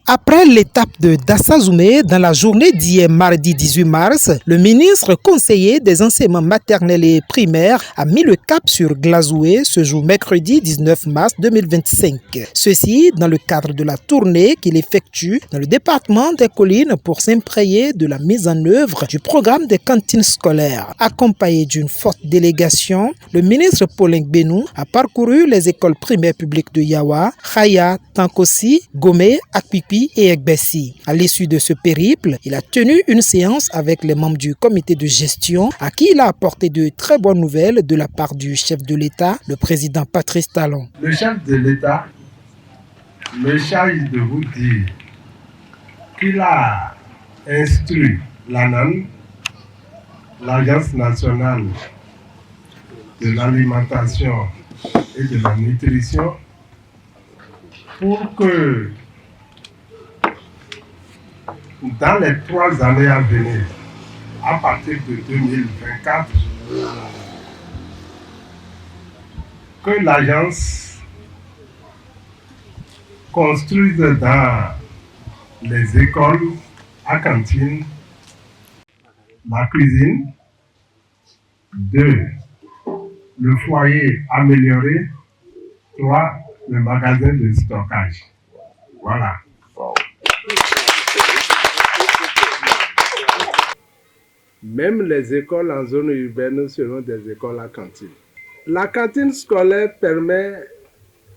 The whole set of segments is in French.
Après l'étape de Dassazoumé, dans la journée d'hier mardi 18 mars, le ministre conseiller des enseignements maternels et primaires a mis le cap sur Glazoué ce jour mercredi 19 mars 2025. Ceci dans le cadre de la tournée qu'il effectue dans le département des Collines pour s'imprégner de la mise en œuvre du programme des cantines scolaires. Accompagné d'une forte délégation, le ministre Paulin Benou a parcouru les écoles primaires publiques de Yawa, Khaya, Tankossi, Gomé, Akpipi et Egbessi. À l'issue de ce périple, il a tenu une séance avec les membres du comité de gestion à qui il a apporté de très bonnes nouvelles de la part du chef de l'État, le président Patrice Talon. Le chef de l'État me charge de vous dire qu'il a instruit l'ANAN, l'Agence nationale de l'alimentation et de la nutrition, pour que dans les 3 années à venir, à partir de 2024, que l'agence construise dans les écoles à cantine la cuisine, 2, le foyer amélioré, 3, le magasin de stockage. Voilà. Même les écoles en zone urbaine seront des écoles à cantine. La cantine scolaire permet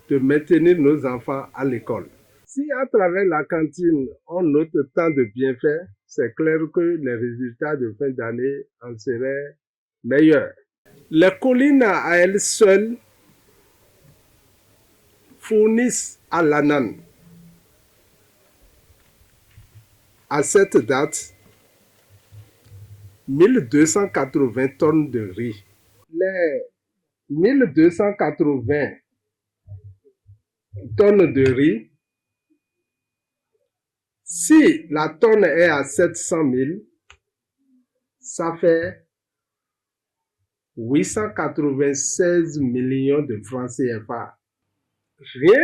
de maintenir nos enfants à l'école. Si à travers la cantine, on note tant de bienfaits, c'est clair que les résultats de fin d'année en seraient meilleurs. Les collines à elles seules fournissent à l'ANAN, à cette date, 1280 tonnes de riz. Les 1280 tonnes de riz, si la tonne est à 700 000, ça fait 896 millions de francs CFA. Rien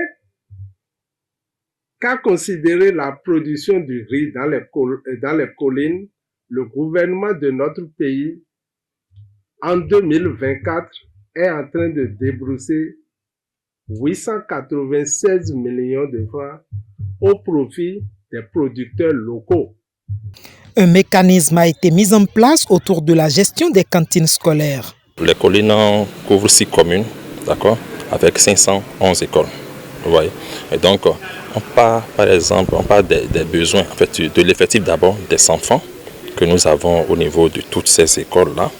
qu'à considérer la production du riz dans les collines, le gouvernement de notre pays, en 2024, est en train de débrousser 896 millions de francs au profit des producteurs locaux. Un mécanisme a été mis en place autour de la gestion des cantines scolaires. Les collines couvrent 6 communes, d'accord, avec 511 écoles. Vous voyez. Et donc, on parle, par exemple, des besoins, en fait, de l'effectif d'abord des enfants que nous avons au niveau de toutes ces écoles-là,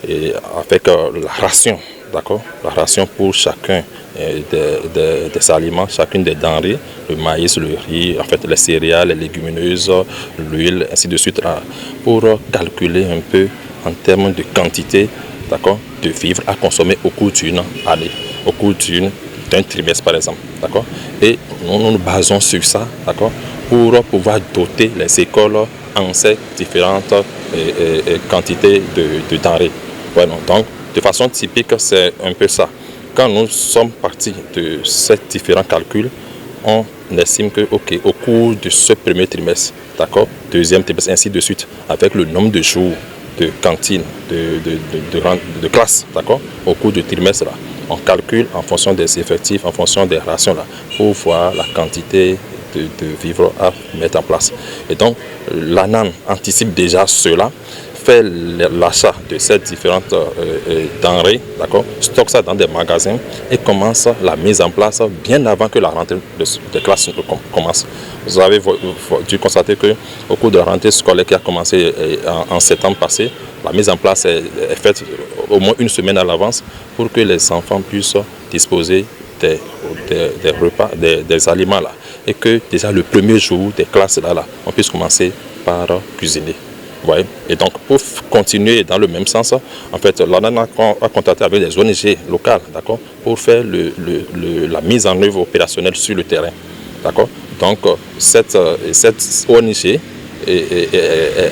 et avec la ration, d'accord, la ration pour chacun des aliments, chacune des denrées, le maïs, le riz, en fait les céréales, les légumineuses, l'huile, ainsi de suite, là, pour calculer un peu en termes de quantité, d'accord, de vivres à consommer au cours d'une année, au cours d'un trimestre par exemple, d'accord. Et nous nous basons sur ça, d'accord, pour pouvoir doter les écoles en ces différentes quantités de denrées. Voilà, donc, de façon typique, c'est un peu ça. Quand nous sommes partis de ces différents calculs, on estime que, ok, au cours de ce premier trimestre, d'accord, deuxième trimestre, ainsi de suite, avec le nombre de jours de cantine, de classe, d'accord, au cours du trimestre, là, on calcule en fonction des effectifs, en fonction des rations, là, pour voir la quantité de vivres à mettre en place. Et donc, l'ANAN anticipe déjà cela, fait l'achat de ces différentes denrées, d'accord, stocke ça dans des magasins et commence la mise en place bien avant que la rentrée de classe commence. Vous avez dû constater qu'au cours de la rentrée scolaire qui a commencé en septembre passé, la mise en place est faite au moins une semaine à l'avance pour que les enfants puissent disposer des repas, des aliments là, et que déjà le premier jour des classes là, on puisse commencer par cuisiner. Ouais. Et donc pour continuer dans le même sens, en fait, l'ANAN a contacté avec des ONG locales, d'accord, pour faire la mise en œuvre opérationnelle sur le terrain, d'accord. Donc cette ONG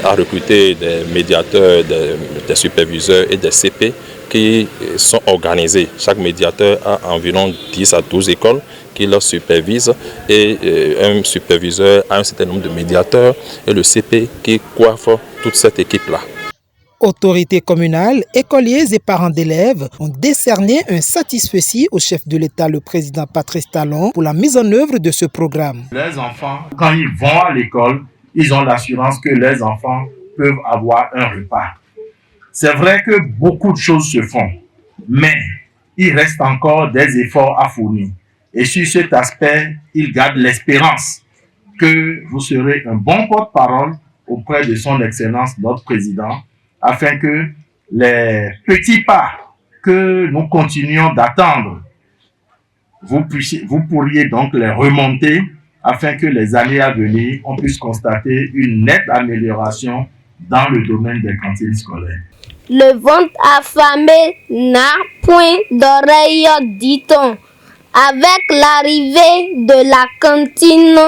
a recruté des médiateurs, des superviseurs et des CP qui sont organisés. Chaque médiateur a environ 10 à 12 écoles qui leur supervise et un superviseur a un certain nombre de médiateurs et le CP qui coiffe toute cette équipe-là. Autorités communales, écoliers et parents d'élèves ont décerné un satisfecit au chef de l'État, le président Patrice Talon, pour la mise en œuvre de ce programme. Les enfants, quand ils vont à l'école, ils ont l'assurance que les enfants peuvent avoir un repas. C'est vrai que beaucoup de choses se font, mais il reste encore des efforts à fournir. Et sur cet aspect, il garde l'espérance que vous serez un bon porte-parole auprès de son Excellence, notre président, afin que les petits pas que nous continuons d'attendre, vous pourriez donc les remonter afin que les années à venir, on puisse constater une nette amélioration dans le domaine des cantines scolaires. Le ventre affamé n'a point d'oreille, dit-on. Avec l'arrivée de la cantine,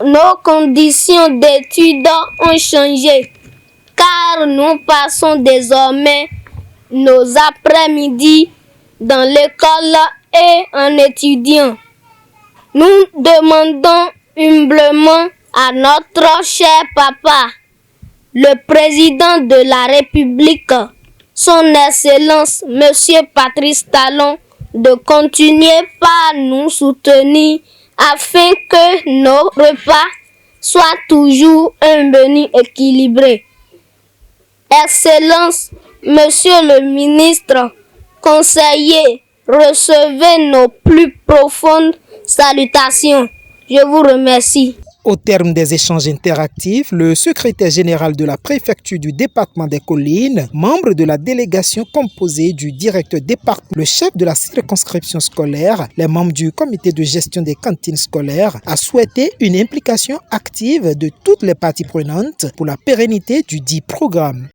nos conditions d'études ont changé, car nous passons désormais nos après-midi dans l'école et en étudiant. Nous demandons humblement à notre cher papa, le président de la République, son Excellence, Monsieur Patrice Talon, de continuer par nous soutenir afin que nos repas soient toujours un menu équilibré. Excellence, Monsieur le ministre, conseiller, recevez nos plus profondes salutations. Je vous remercie. Au terme des échanges interactifs, le secrétaire général de la préfecture du département des Collines, membre de la délégation composée du directeur départemental, le chef de la circonscription scolaire, les membres du comité de gestion des cantines scolaires, a souhaité une implication active de toutes les parties prenantes pour la pérennité du dit programme.